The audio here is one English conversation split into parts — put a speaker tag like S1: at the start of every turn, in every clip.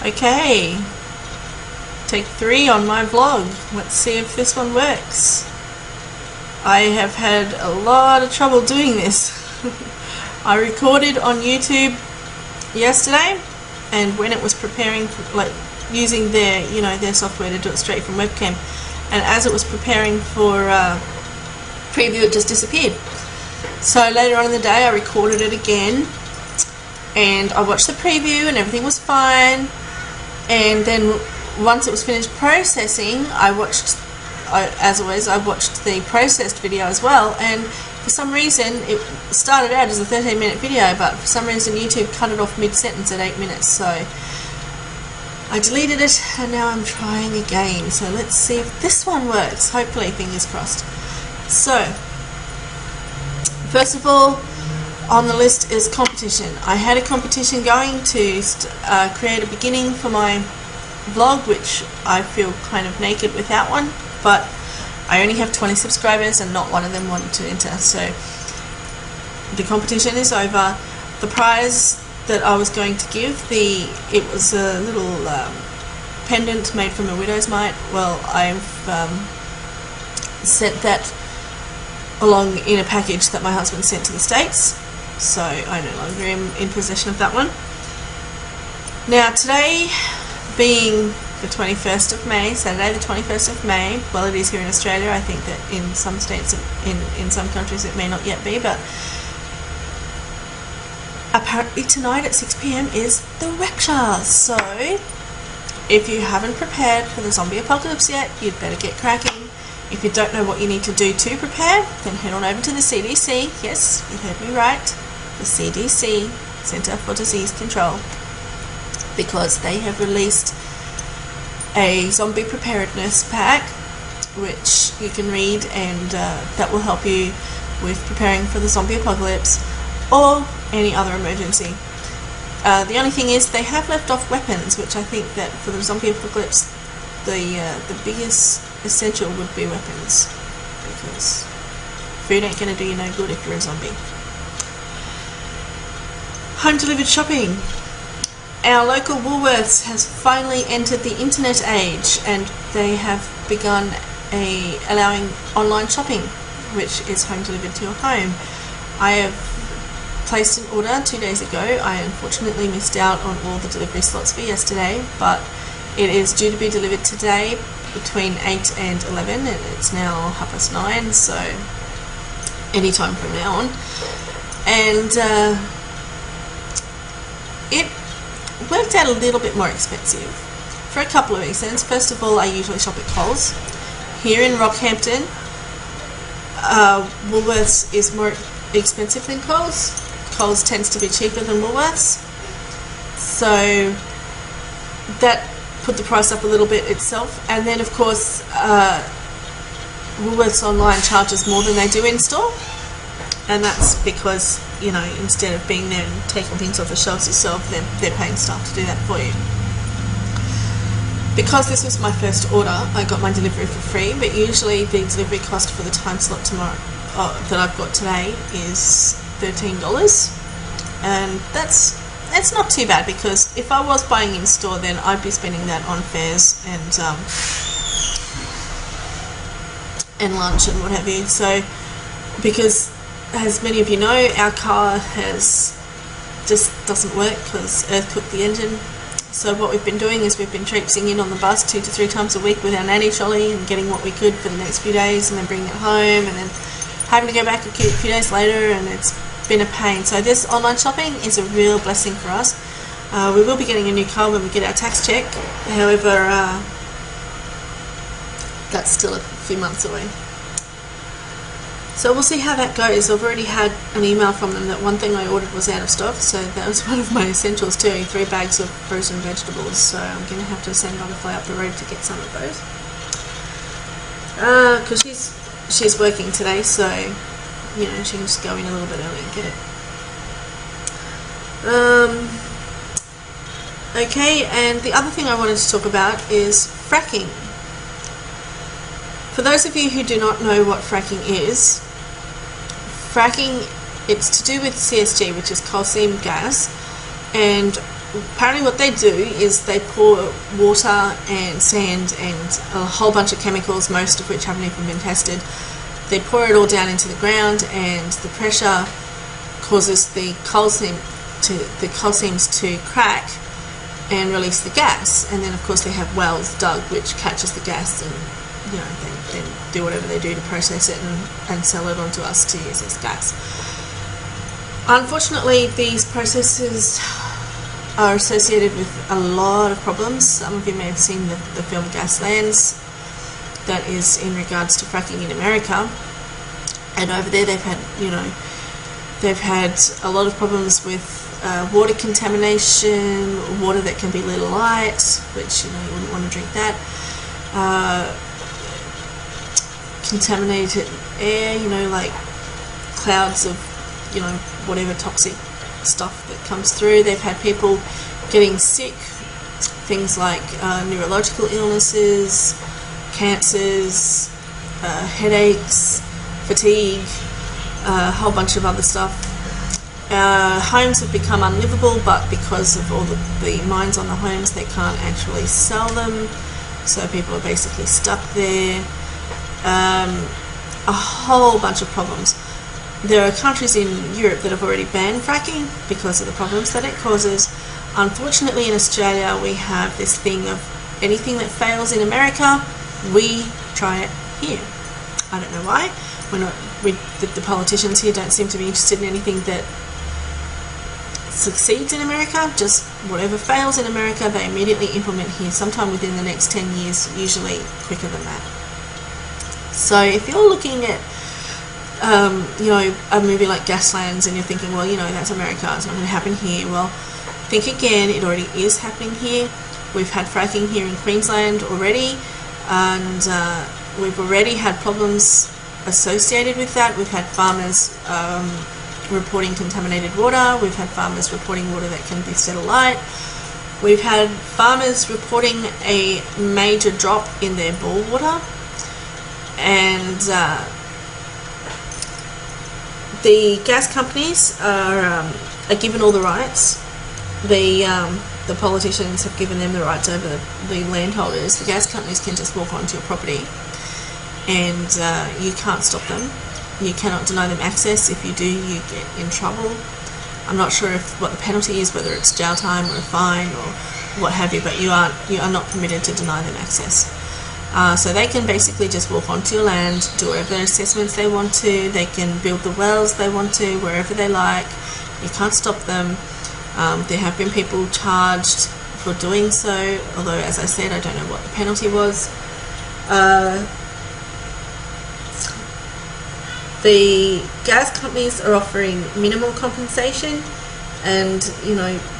S1: Okay, take 3 on my vlog. Let's see if this one works. I have had a lot of trouble doing this. I recorded on YouTube yesterday, and when it was preparing for, like, using their, their software to do it straight from webcam, and as it was preparing for preview, it just disappeared. So later on in the day I recorded it again, and I watched the preview and everything was fine, and then once it was finished processing, as always, I watched the processed video as well, and for some reason it started out as a 13-minute video, but for some reason YouTube cut it off mid-sentence at 8 minutes, so I deleted it and now I'm trying again. So let's see if this one works, hopefully, fingers crossed. So first of all, on the list is competition. I had a competition going to create a beginning for my vlog, which I feel kind of naked without one, but I only have 20 subscribers and not one of them wanted to enter, so the competition is over. The prize that I was going to give, it was a little pendant made from a widow's mite. Well, I've sent that along in a package that my husband sent to the States, so I no longer am in possession of that one. Now today being the 21st of May, Saturday the 21st of May, well, it is here in Australia. I think that in some states, in some countries it may not yet be, but apparently tonight at 6 PM is the lecture. So if you haven't prepared for the zombie apocalypse yet, you'd better get cracking. If you don't know what you need to do to prepare, then head on over to the CDC. Yes, you heard me right, the CDC, Centre for Disease Control, because they have released a zombie preparedness pack which you can read, and that will help you with preparing for the zombie apocalypse or any other emergency. The only thing is they have left off weapons, which I think that for the zombie apocalypse the biggest essential would be weapons, because food ain't going to do you no good if you're a zombie. Home delivered shopping. Our local Woolworths has finally entered the internet age, and they have begun allowing online shopping, which is home delivered to your home. I have placed an order 2 days ago. I unfortunately missed out on all the delivery slots for yesterday, but it is due to be delivered today between 8 and 11, and it's now 9:30, so any time from now on. And it worked out a little bit more expensive for a couple of reasons. First of all, I usually shop at Coles. Here in Rockhampton, Woolworths is more expensive than Coles. Coles tends to be cheaper than Woolworths, so that put the price up a little bit itself. And then of course Woolworths online charges more than they do in store, and that's because, instead of being there and taking things off the shelves yourself, they're paying staff to do that for you. Because this was my first order, I got my delivery for free, but usually the delivery cost for the time slot tomorrow that I've got today is $13, and that's not too bad, because if I was buying in store, then I'd be spending that on fares and lunch and what have you. So, because as many of you know, our car just doesn't work because Earth cooked the engine. So what we've been doing is we've been traipsing in on the bus 2 to 3 times a week with our nanny trolley and getting what we could for the next few days, and then bringing it home, and then having to go back a few days later, and it's been a pain. So this online shopping is a real blessing for us. We will be getting a new car when we get our tax check. However, that's still a few months away. So we'll see how that goes. I've already had an email from them that one thing I ordered was out of stock, so that was one of my essentials too, 3 bags of frozen vegetables. So I'm going to have to send Butterfly up the road to get some of those. Because she's working today, so she can just go in a little bit early and get it. Okay, and the other thing I wanted to talk about is fracking. For those of you who do not know what fracking is, it's to do with CSG, which is coal seam gas, and apparently what they do is they pour water and sand and a whole bunch of chemicals, most of which haven't even been tested. They pour it all down into the ground, and the pressure causes the coal seams to crack and release the gas. And then of course they have wells dug which catches the gas, and they then do whatever they do to process it and sell it on to us to use as gas. Unfortunately, these processes are associated with a lot of problems. Some of you may have seen the film Gaslands. That is in regards to fracking in America, and over there they've had a lot of problems with water contamination, water that can be lit alight, which you wouldn't want to drink that. Contaminated air, like clouds of whatever toxic stuff that comes through. They've had people getting sick, things like neurological illnesses, cancers, headaches, fatigue, a whole bunch of other stuff. Homes have become unlivable, but because of all the mines on the homes, they can't actually sell them, so people are basically stuck there. A whole bunch of problems. There are countries in Europe that have already banned fracking because of the problems that it causes. Unfortunately, in Australia, we have this thing of anything that fails in America, we try it here. I don't know why. The politicians here don't seem to be interested in anything that succeeds in America. Just whatever fails in America, they immediately implement here, sometime within the next 10 years, usually quicker than that. So if you're looking at a movie like Gaslands and you're thinking, well, that's America, it's not going to happen here. Well, think again, it already is happening here. We've had fracking here in Queensland already, and we've already had problems associated with that. We've had farmers reporting contaminated water. We've had farmers reporting water that can be set alight. We've had farmers reporting a major drop in their bore water, and the gas companies are given all the rights. The politicians have given them the rights over the landholders. The gas companies can just walk onto your property, and you can't stop them. You cannot deny them access. If you do, you get in trouble. I'm not sure what the penalty is, whether it's jail time or a fine or what have you, but you are not permitted to deny them access. So they can basically just walk onto your land, do whatever assessments they want to. They can build the wells they want to, wherever they like. You can't stop them. There have been people charged for doing so, although, as I said, I don't know what the penalty was. The gas companies are offering minimal compensation, and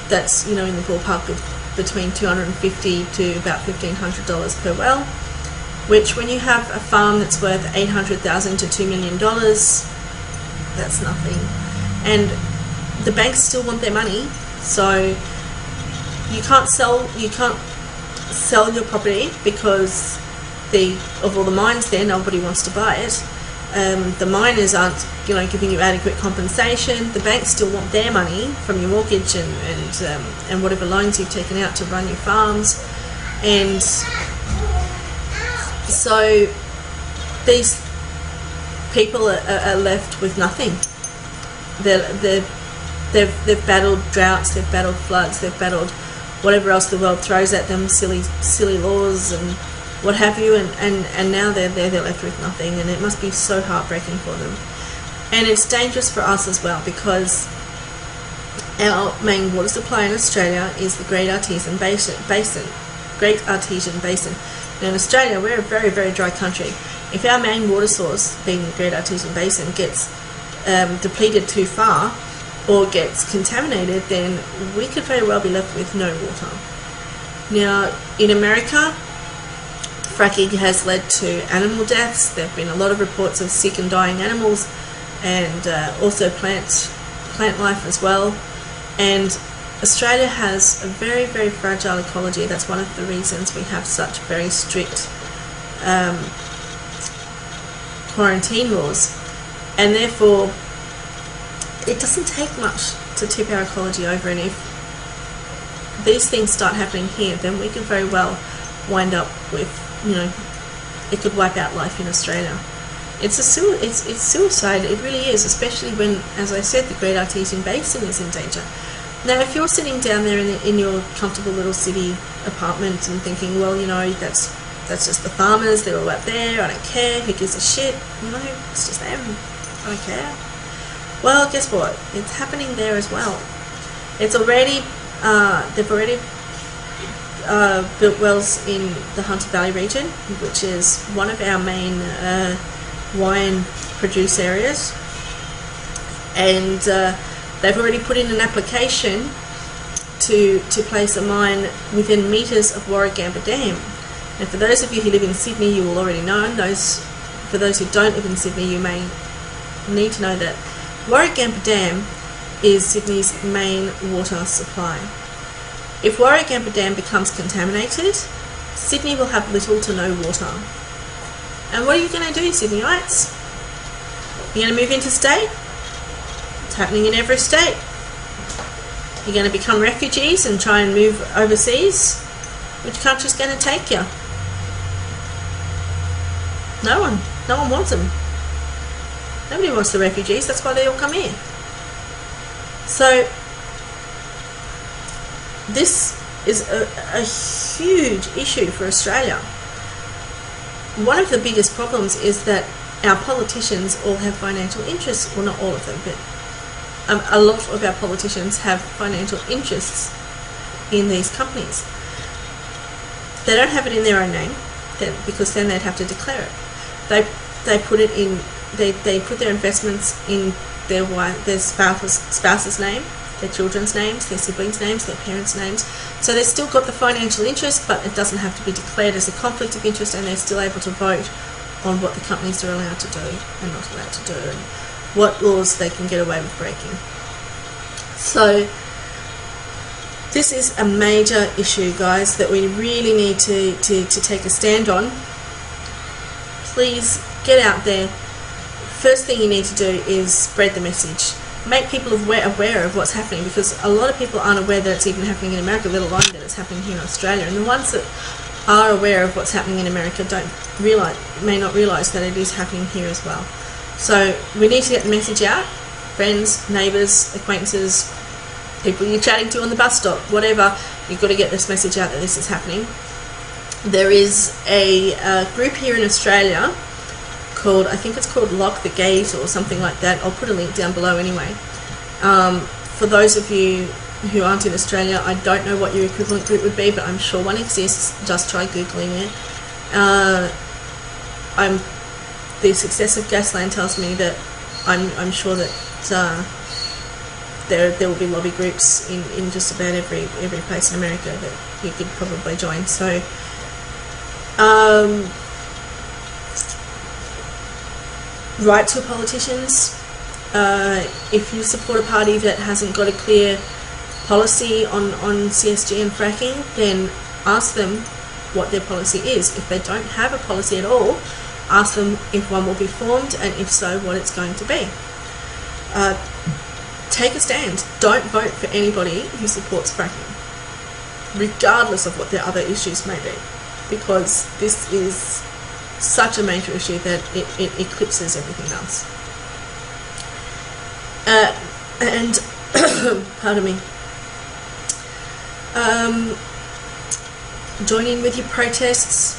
S1: that's in the ballpark of between $250 to about $1,500 per well, which, when you have a farm that's worth $800,000 to $2 million, that's nothing. And the banks still want their money, so you can't sell your property because of all the mines there. Nobody wants to buy it. The miners aren't giving you adequate compensation. The banks still want their money from your mortgage and whatever loans you've taken out to run your farms, and so these people are left with nothing. They've battled droughts, they've battled floods, they've battled whatever else the world throws at them, silly laws and what have you, and now they're left with nothing, and it must be so heartbreaking for them. And it's dangerous for us as well, because our main water supply in Australia is the Great Artesian Basin. Now in Australia, we're a very, very dry country. If our main water source, being the Great Artesian Basin, gets depleted too far or gets contaminated, then we could very well be left with no water. Now in America, fracking has led to animal deaths. There have been a lot of reports of sick and dying animals, and also plant life as well. And Australia has a very, very fragile ecology. That's one of the reasons we have such very strict quarantine laws, and therefore it doesn't take much to tip our ecology over. And if these things start happening here, then we could very well wind up with, you know, it could wipe out life in Australia. It's suicide, it really is, especially when, as I said, the Great Artesian Basin is in danger. Now, if you're sitting down there in your comfortable little city apartment and thinking, well, you know, that's just the farmers, they're all up there, I don't care, who gives a shit, you know, it's just them, I don't care. Well, guess what? It's happening there as well. It's already, they've already built wells in the Hunter Valley region, which is one of our main wine produce areas, and they've already put in an application to place a mine within metres of Warragamba Dam. And for those of you who live in Sydney, you will already know, and for those who don't live in Sydney, you may need to know that Warragamba Dam is Sydney's main water supply. If Warragamba Dam becomes contaminated, Sydney will have little to no water. And what are you going to do, Sydneyites? You're going to move interstate? It's happening in every state. You're going to become refugees and try and move overseas? Which country's going to take you? No one. No one wants them. Nobody wants the refugees, that's why they all come here. So, this is a huge issue for Australia. One of the biggest problems is that our politicians all have financial interests. Well, not all of them, but a lot of our politicians have financial interests in these companies. They don't have it in their own name, because then they'd have to declare it. They put it in. They put their investments in their spouse's name, their children's names, their siblings' names, their parents' names. So they've still got the financial interest, but it doesn't have to be declared as a conflict of interest, and they're still able to vote on what the companies are allowed to do and not allowed to do, and what laws they can get away with breaking. So this is a major issue, guys, that we really need to take a stand on. Please get out there. First thing you need to do is spread the message. Make people aware of what's happening, because a lot of people aren't aware that it's even happening in America, let alone that it's happening here in Australia. And the ones that are aware of what's happening in America may not realise that it is happening here as well. So we need to get the message out. Friends, neighbours, acquaintances, people you're chatting to on the bus stop, whatever, you've got to get this message out that this is happening. There is a group here in Australia called, I think it's called Lock the Gate or something like that. I'll put a link down below anyway. For those of you who aren't in Australia, I don't know what your equivalent group would be, but I'm sure one exists. Just try Googling it. The success of Gasland tells me that I'm sure that there will be lobby groups in just about every place in America that you could probably join. So write to politicians. If you support a party that hasn't got a clear policy on CSG and fracking, then ask them what their policy is. If they don't have a policy at all, ask them if one will be formed, and if so, what it's going to be. Take a stand. Don't vote for anybody who supports fracking, regardless of what their other issues may be, because this is such a major issue that it eclipses everything else. And pardon me. Join in with your protests.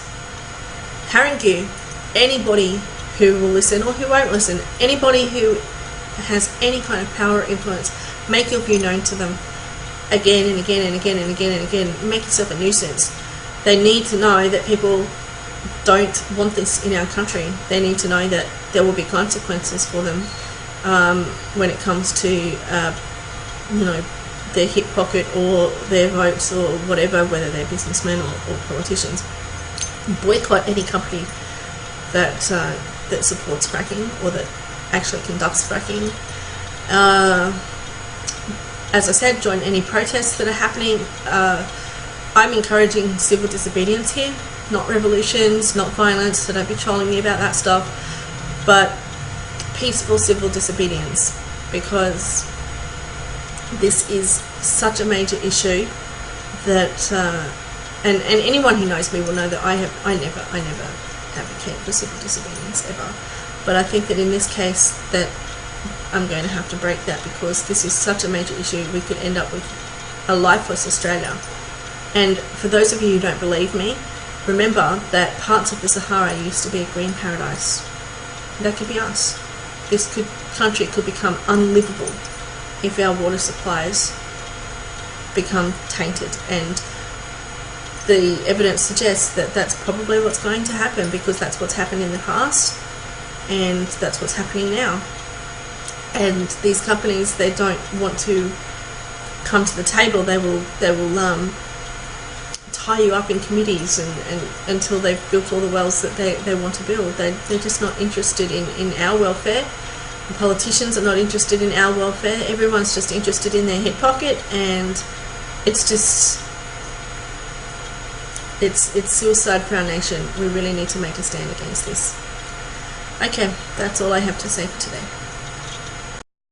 S1: Harangue anybody who will listen or who won't listen. Anybody who has any kind of power or influence, make your view known to them again and again and again and again and again. Make yourself a nuisance. They need to know that people don't want this in our country. They need to know that there will be consequences for them when it comes to their hip pocket or their votes or whatever, whether they're businessmen or politicians. Boycott any company that supports fracking or that actually conducts fracking. As I said, join any protests that are happening. I'm encouraging civil disobedience here, not revolutions, not violence, so don't be trolling me about that stuff, but peaceful civil disobedience, because this is such a major issue that and anyone who knows me will know that I never advocate for civil disobedience ever. But I think that in this case that I'm going to have to break that, because this is such a major issue. We could end up with a lifeless Australia. And for those of you who don't believe me, remember that parts of the Sahara used to be a green paradise. That could be us. This country could become unlivable if our water supplies become tainted, and the evidence suggests that that's probably what's going to happen, because that's what's happened in the past and that's what's happening now. And these companies, they don't want to come to the table. They will tie you up in committees and until they've built all the wells that they want to build. They're just not interested in our welfare. The politicians are not interested in our welfare. Everyone's just interested in their hip pocket, and it's suicide for our nation. We really need to make a stand against this. Okay, that's all I have to say for today.